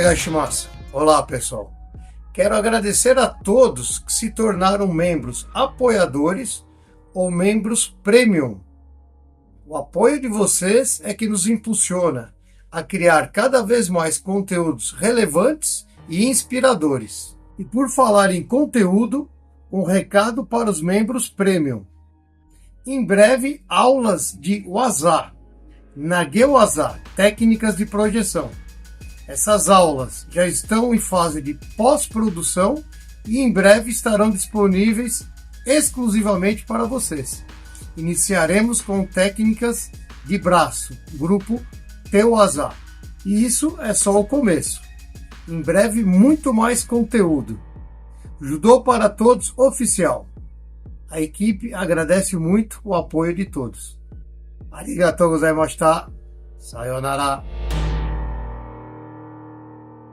Onegai shimasu. Olá, pessoal. Quero agradecer a todos que se tornaram membros apoiadores ou membros premium. O apoio de vocês é que nos impulsiona a criar cada vez mais conteúdos relevantes e inspiradores. E por falar em conteúdo, um recado para os membros premium. Em breve, aulas de Waza, Nage-Waza, técnicas de projeção. Essas aulas já estão em fase de pós-produção e em breve estarão disponíveis exclusivamente para vocês. Iniciaremos com técnicas de braço, grupo Te-Waza. E isso é só o começo. Em breve, muito mais conteúdo. Judô para Todos oficial. A equipe agradece muito o apoio de todos. Arigatou gozaimashita. Sayonara.